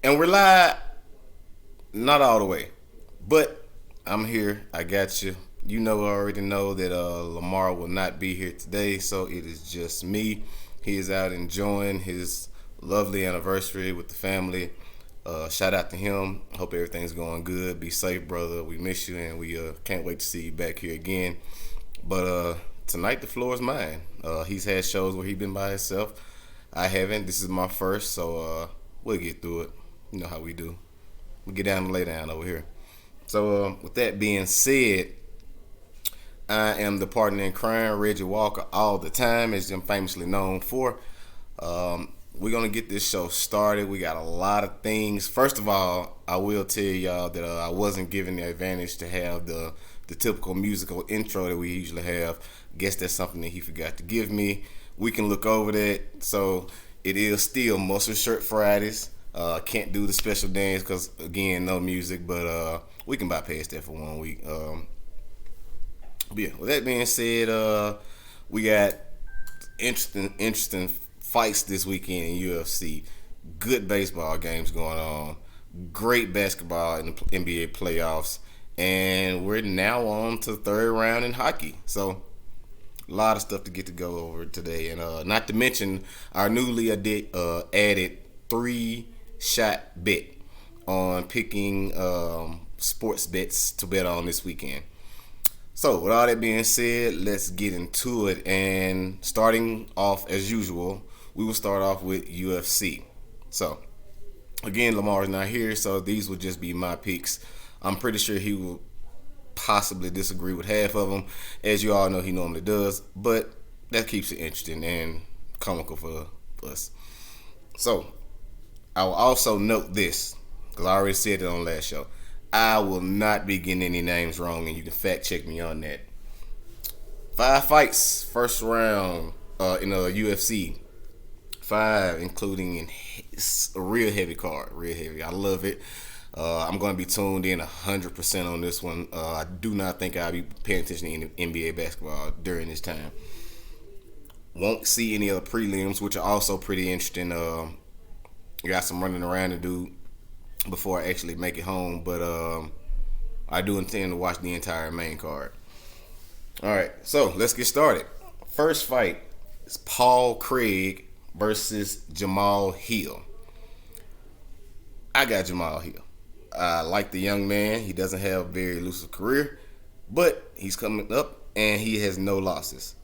And we're live, not all the way, but I'm here. I got you. You know, I already know that Lamar will not be here today, so it is just me. He is out enjoying his lovely anniversary with the family. Shout out to him. Hope everything's going good. Be safe, brother. We miss you, and we can't wait to see you back here again. But tonight the floor is mine. He's had shows where he's been by himself. I haven't. This is my first, so we'll get through it. You know how we do. We get down and lay down over here. So with that being said, I am the partner in crime, Reggie Walker, all the time, as I'm famously known for. We're gonna get this show started. We got a lot of things. First of all, I will tell y'all that I wasn't given the advantage to have the typical musical intro that we usually have. Guess that's something that he forgot to give me. We can look over that. So it is still Muscle Shirt Fridays. Can't do the special dance because again, no music. But we can bypass that for 1 week. But yeah, with that being said, we got interesting fights this weekend in UFC. Good baseball games going on. Great basketball in the NBA playoffs. And we're now on to the third round in hockey. So a lot of stuff to get to go over today. And not to mention our newly added 3-shot bet on picking sports bets to bet on this weekend. So, with all that being said, let's get into it. And starting off as usual, we will start off with UFC. So, again, Lamar's not here, so these will just be my picks. I'm pretty sure he will possibly disagree with half of them, as you all know he normally does, but that keeps it interesting and comical for us. So, I will also note this, because I already said it on last show. I will not be getting any names wrong, and you can fact check me on that. 5 fights, first round in the UFC. 5, including a real heavy card, real heavy. I love it. I'm going to be tuned in 100% on this one. I do not think I'll be paying attention to NBA basketball during this time. Won't see any of the prelims, which are also pretty interesting. Got some running around to do before I actually make it home, but I do intend to watch the entire main card. Alright, so let's get started. First fight is Paul Craig versus Jamal Hill. I got Jamal Hill. I like the young man. He doesn't have a very elusive career, but he's coming up and he has no losses.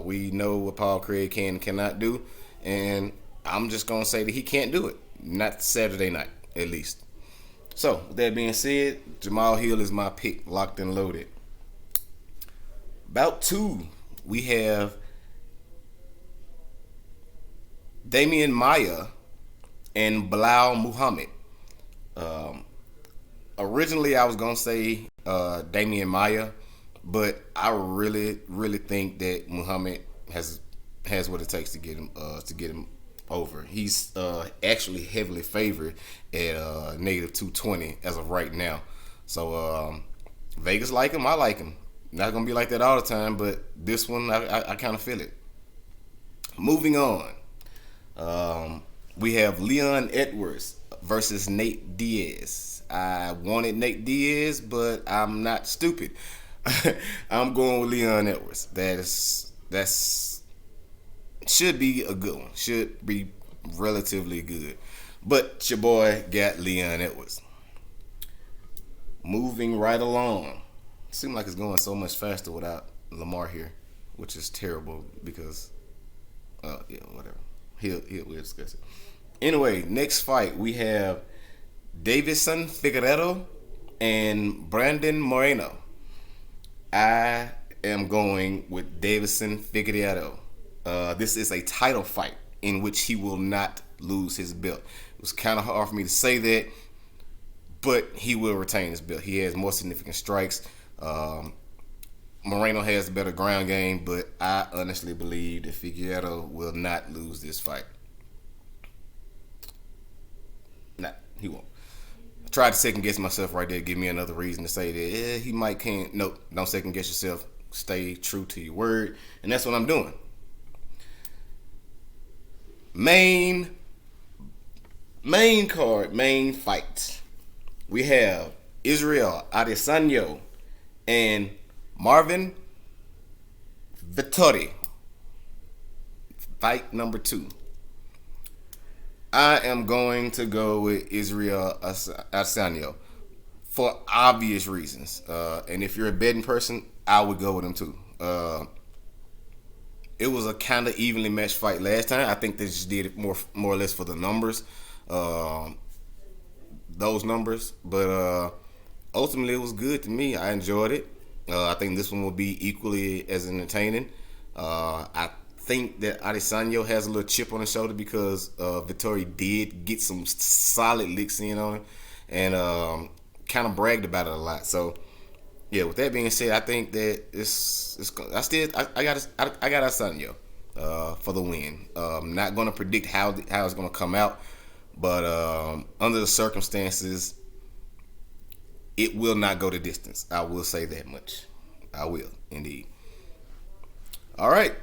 We know what Paul Craig can and cannot do, and I'm just going to say that he can't do it. Not Saturday night, at least. So, with that being said, Jamal Hill is my pick, locked and loaded. Bout 2, we have Damian Maia and Bilal Muhammad. Originally, I was going to say Damian Maia, but I really think that Muhammad has what it takes to get him over. He's actually heavily favored at negative 220 as of right now. So Vegas like him. I like him. Not gonna be like that all the time, but this one I kind of feel it. Moving on, we have Leon Edwards versus Nate Diaz. I wanted Nate Diaz, but I'm not stupid. I'm going with Leon Edwards. That's should be a good one. Should be relatively good. But your boy got Leon Edwards. Moving right along. Seems like it's going so much faster without Lamar here, which is terrible because, yeah, whatever. We'll discuss it. Anyway, next fight we have Davison Figueiredo and Brandon Moreno. I am going with Davison Figueiredo. This is a title fight in which he will not lose his belt. It was kind of hard for me to say that, but he will retain his belt. He has more significant strikes. Moreno has a better ground game, but I honestly believe that Figueiredo will not lose this fight. Nah, he won't. I tried to second guess myself right there, give me another reason to say that he might can't. Nope, don't second guess yourself. Stay true to your word, and that's what I'm doing. Main Main card, main fight. We have Israel Adesanya and Marvin Vettori. Fight number 2. I am going to go with Israel Adesanya for obvious reasons. And if you're a betting person, I would go with him too. It was a kind of evenly matched fight last time. I think they just did it more or less for the numbers, those numbers. But ultimately, it was good to me. I enjoyed it. I think this one will be equally as entertaining. I think that Adesanya has a little chip on his shoulder because Vettori did get some solid licks in on him and kind of bragged about it a lot. So yeah, with that being said, I think that I got Adesanya for the win. Not going to predict how it's going to come out, but under the circumstances, it will not go the distance. I will say that much. I will indeed. All right.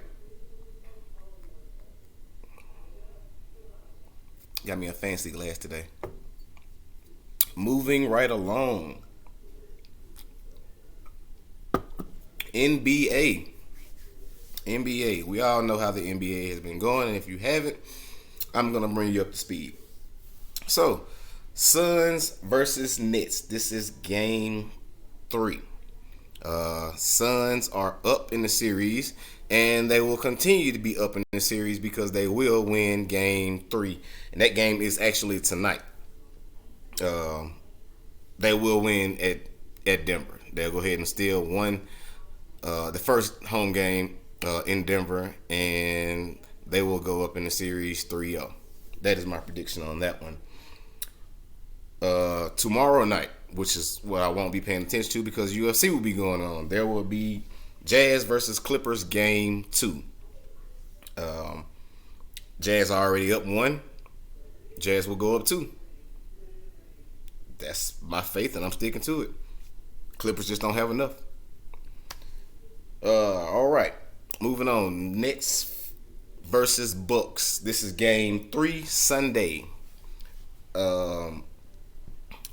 Got me a fancy glass today. Moving right along. NBA. We all know how the NBA has been going, and if you haven't, I'm going to bring you up to speed. So, Suns versus Nets. This is game 3. Suns are up in the series, and they will continue to be up in the series because they will win game 3. And that game is actually tonight. They will win at Denver. They'll go ahead and steal the first home game in Denver, and they will go up in the series 3-0. That is my prediction on that one. Tomorrow night, which is what I won't be paying attention to because UFC will be going on. There will be Jazz versus Clippers game 2. Jazz are already up 1. Jazz will go up 2. That's my faith, and I'm sticking to it. Clippers just don't have enough. All right, moving on. Nets versus Bucks. This is game 3 Sunday.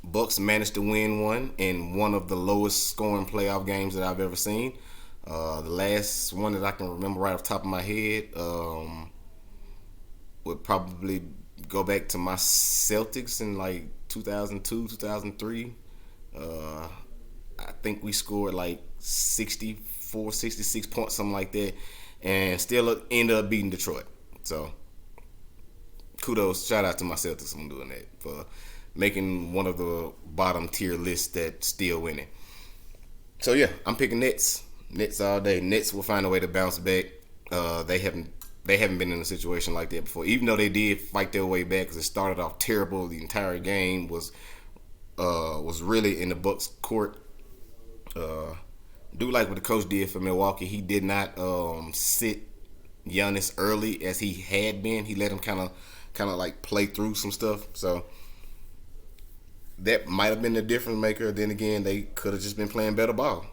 Bucks managed to win one in one of the lowest scoring playoff games that I've ever seen. The last one that I can remember right off the top of my head would probably go back to my Celtics in like 2002, 2003. I think we scored like 64, 66 points, something like that, and still ended up beating Detroit. So kudos, shout out to my Celtics for doing that, for making one of the bottom tier lists that's still winning. So yeah, I'm picking Nets all day. Nets will find a way to bounce back. They haven't been in a situation like that before, even though they did fight their way back because it started off terrible. The entire game was really in the Bucks' court. Do like what the coach did for Milwaukee. He did not sit Giannis early as he had been. He let him kind of like play through some stuff. So that might have been the difference maker. Then again, they could have just been playing better ball.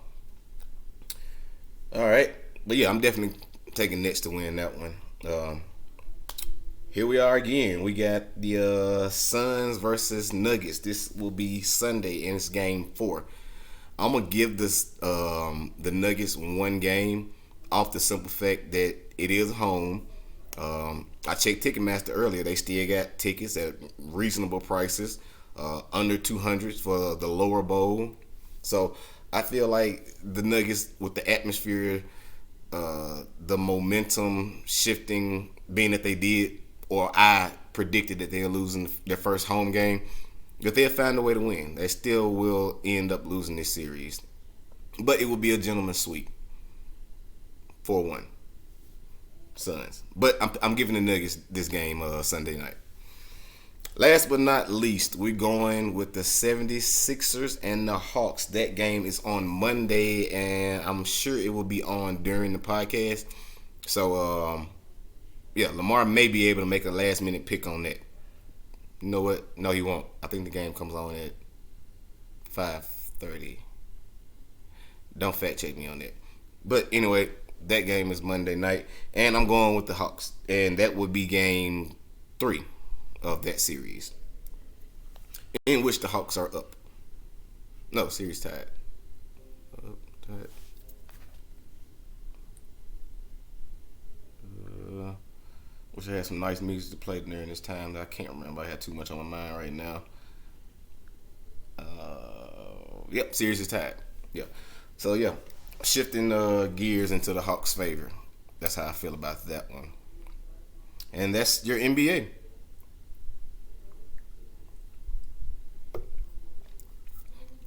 All right, but yeah, I'm definitely taking Nets to win that one. Here we are again. We got the Suns versus Nuggets. This will be Sunday, and it's game 4. I'm gonna give this the Nuggets one game off the simple fact that it is home. I checked Ticketmaster earlier. They still got tickets at reasonable prices, under $200 for the lower bowl. So I feel like the Nuggets, with the atmosphere, the momentum shifting, being that they did, or I predicted that they're losing their first home game, if they'll find a way to win, they still will end up losing this series. But it will be a gentleman's sweep. 4-1. Suns. But I'm giving the Nuggets this game Sunday night. Last but not least, we're going with the 76ers and the Hawks. That game is on Monday, and I'm sure it will be on during the podcast. So, yeah, Lamar may be able to make a last-minute pick on that. You know what? No, he won't. I think the game comes on at 5:30. Don't fact check me on that. But anyway, that game is Monday night, and I'm going with the Hawks, and that would be game 3 of that series. in which the Hawks are up. No, series tied. Tied. Uh, Wish I had some nice music to play during this time that I can't remember. I had too much on my mind right now. Yep, series is tied. Yep. So yeah, shifting gears into the Hawks' favor. That's how I feel about that one. And that's your NBA.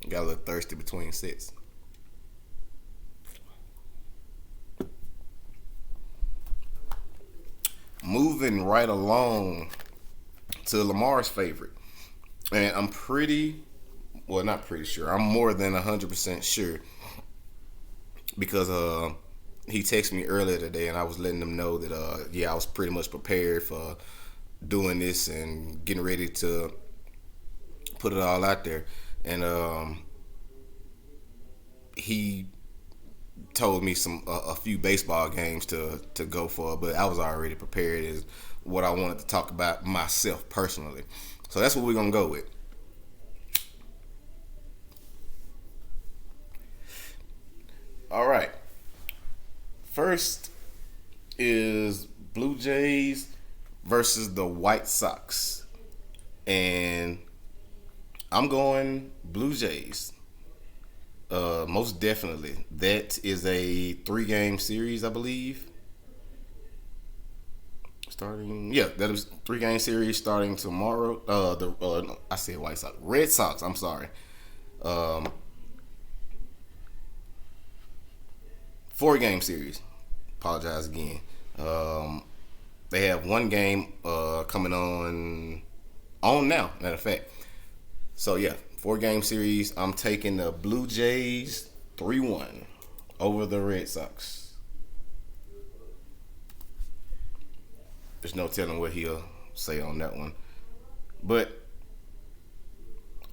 Got a little thirsty between sets. Moving right along to Lamar's favorite. And I'm not pretty sure. I'm more than 100% sure because he texted me earlier today and I was letting him know that I was pretty much prepared for doing this and getting ready to put it all out there. And he told me a few baseball games to go for, but I was already prepared as what I wanted to talk about myself personally. So that's what we're gonna go with. All right. First is Blue Jays versus the White Sox, and I'm going Blue Jays. Most definitely. That is a 3-game series, I believe. That is 3-game series starting tomorrow. No, I said White Sox, Red Sox. I'm sorry. Um, 4-game series. Apologize again. They have one game coming on now. Matter of fact. So yeah, 4-game series. I'm taking the Blue Jays 3-1 over the Red Sox. There's no telling what he'll say on that one, but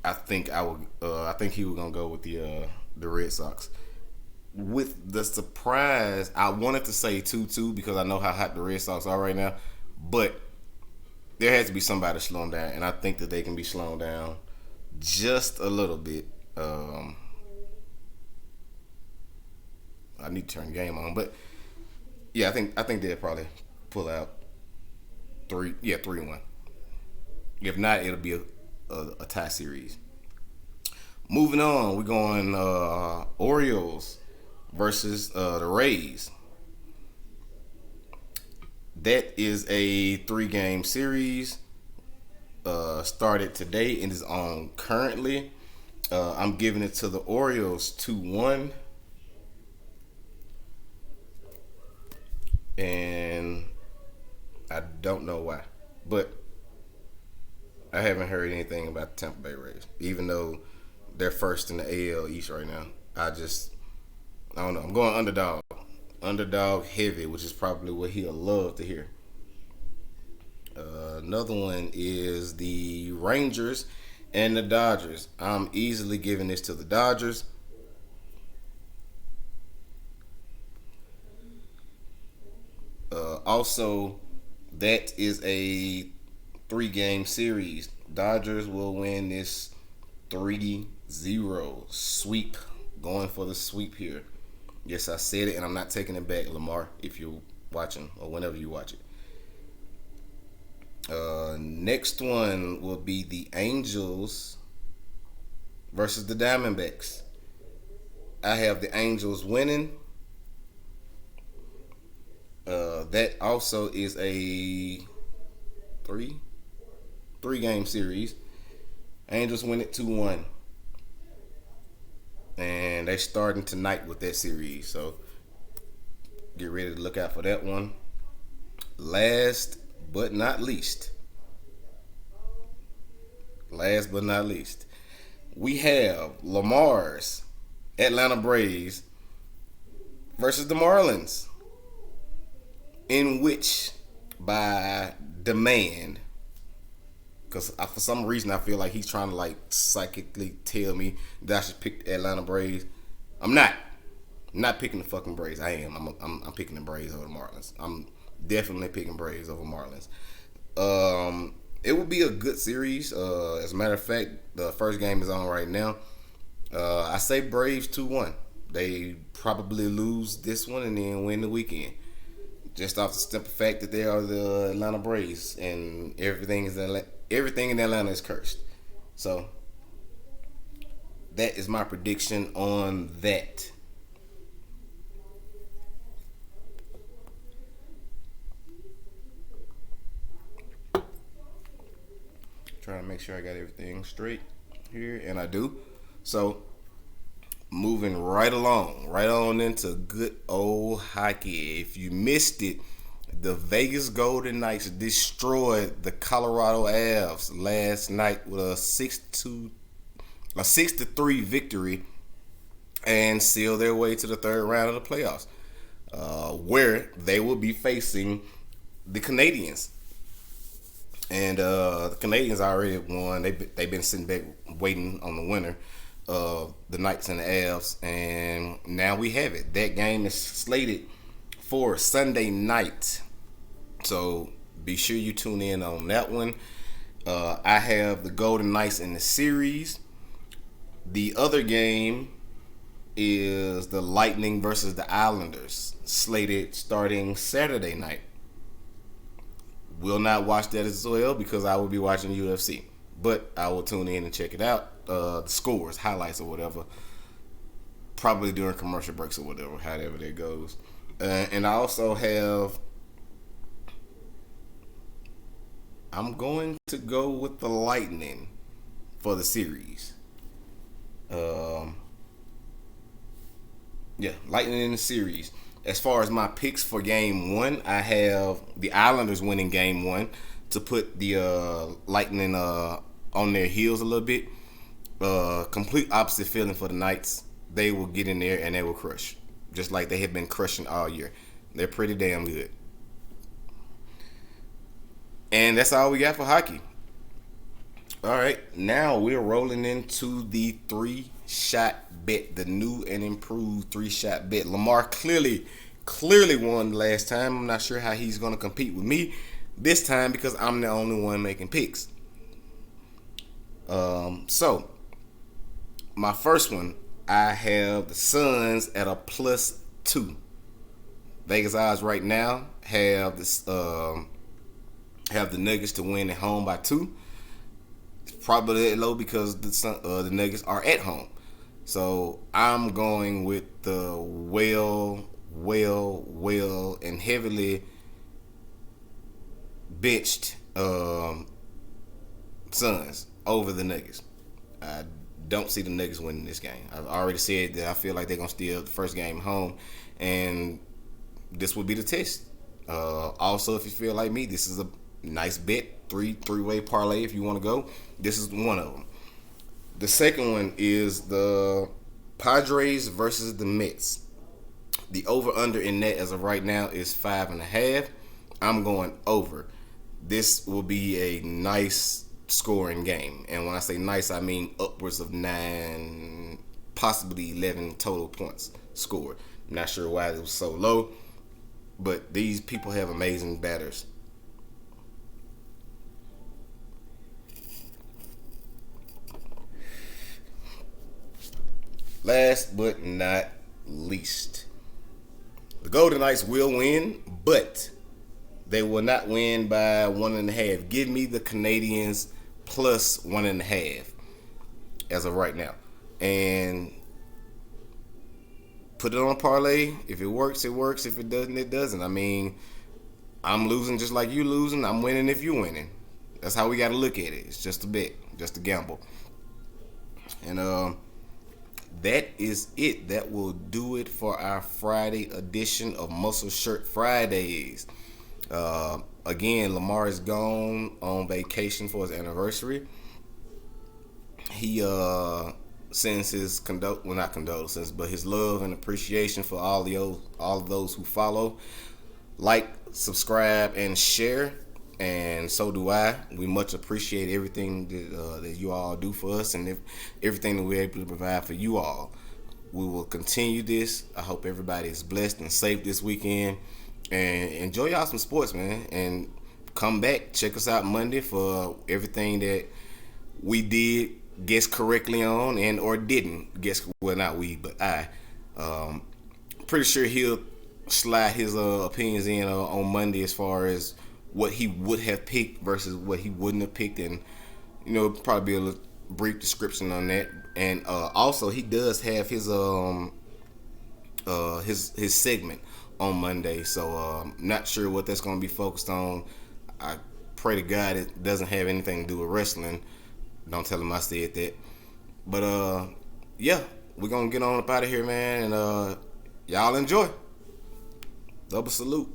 I think I think he was gonna go with the Red Sox. With the surprise, I wanted to say 2-2 because I know how hot the Red Sox are right now, but there has to be somebody to slow them down, and I think that they can be slowed down just a little bit. I need to turn the game on, but yeah, I think they'll probably pull out 3-1. If not, it'll be a tie series. Moving on, we're going Orioles versus the Rays. That is a 3-game series. Started today and is on currently. I'm giving it to the Orioles 2-1. And I don't know why. But I haven't heard anything about the Tampa Bay Rays. Even though they're first in the AL East right now. I don't know. I'm going underdog. Underdog heavy, which is probably what he'll love to hear. Another one is the Rangers and the Dodgers. I'm easily giving this to the Dodgers. Also, that is a 3-game series. Dodgers will win this 3-0 sweep. Going for the sweep here. Yes, I said it, and I'm not taking it back, Lamar, if you're watching or whenever you watch it. Next one will be the Angels versus the Diamondbacks. I have the Angels winning. That also is a three-game series. Angels win it 2-1. And they're starting tonight with that series. So get ready to look out for that one. Last but not least, we have Lamar's Atlanta Braves versus the Marlins, in which, by demand, because for some reason I feel like he's trying to like psychically tell me that I should pick the Atlanta Braves. I'm not. I'm not picking the fucking Braves. I am. I'm picking the Braves over the Marlins. I'm definitely picking Braves over Marlins. It will be a good series. As a matter of fact, the first game is on right now. I say Braves 2-1. They probably lose this one and then win the weekend. Just off the simple fact that they are the Atlanta Braves and everything in Atlanta is cursed. So that is my prediction on that. Trying to make sure I got everything straight here, and I do. So moving right on into good old hockey. If you missed it, the Vegas Golden Knights destroyed the Colorado Avs last night with a 6-3 victory and seal their way to the third round of the playoffs, where they will be facing the Canadiens. And the Canadians already won. They've been sitting back waiting on the winner of the Knights and the Avs, and now we have it. That game is slated for Sunday night, so be sure you tune in on that one. I have the Golden Knights in the series. The other game is the Lightning versus the Islanders, slated starting Saturday night. Will not watch that as well because I will be watching UFC, but I will tune in and check it out. The scores, highlights, or whatever, probably during commercial breaks or whatever, however that goes. And I also have. I'm going to go with the Lightning for the series. Lightning in the series. As far as my picks for game one, I have the Islanders winning game one to put the Lightning on their heels a little bit. Complete opposite feeling for the Knights. They will get in there and they will crush, just like they have been crushing all year. They're pretty damn good. And that's all we got for hockey. All right, now we're rolling into the 3-shot bet, the new and improved 3-shot bet. Lamar clearly won last time. I'm not sure how he's going to compete with me this time because I'm the only one making picks. So my first one, I have the Suns at a +2. Vegas odds right now have this have the Nuggets to win at home by 2. It's probably that low because the Nuggets are at home. So I'm going with the well, and heavily benched Suns over the Nuggets. I don't see the Nuggets winning this game. I've already said that I feel like they're going to steal the first game home, and this will be the test. Also, if you feel like me, this is a nice bet, three-way parlay if you want to go. This is one of them. The second one is the Padres versus the Mets. The over-under in that as of right now is 5.5. I'm going over. This will be a nice scoring game. And when I say nice, I mean upwards of 9, possibly 11 total points scored. I'm not sure why it was so low, but these people have amazing batters. Last but not least, the Golden Knights will win, but they will not win by 1.5. Give me the Canadiens plus 1.5 as of right now. And put it on a parlay. If it works, it works. If it doesn't, it doesn't. I mean, I'm losing just like you losing. I'm winning if you're winning. That's how we got to look at it. It's just a bet, just a gamble. And that is it. That will do it for our Friday edition of Muscle Shirt Fridays. Again, Lamar is gone on vacation for his anniversary. He sends his not condolences, but his love and appreciation for all of those who follow, like, subscribe, and share. And so do I. We much appreciate everything that you all do for us, and everything that we're able to provide for you all. We will continue this. I hope everybody is blessed and safe this weekend, and enjoy y'all some sports, man. And come back. Check us out Monday for everything that we did guess correctly on and or didn't guess. Well, not we, but I. Um, Pretty sure he'll slide his opinions in on Monday as far as what he would have picked versus what he wouldn't have picked, and probably be a little brief description on that. And also, he does have his segment on Monday, so not sure what that's going to be focused on. I pray to God it doesn't have anything to do with wrestling. Don't tell him I said that. But yeah, we're gonna get on up out of here, man, and y'all enjoy. Double salute.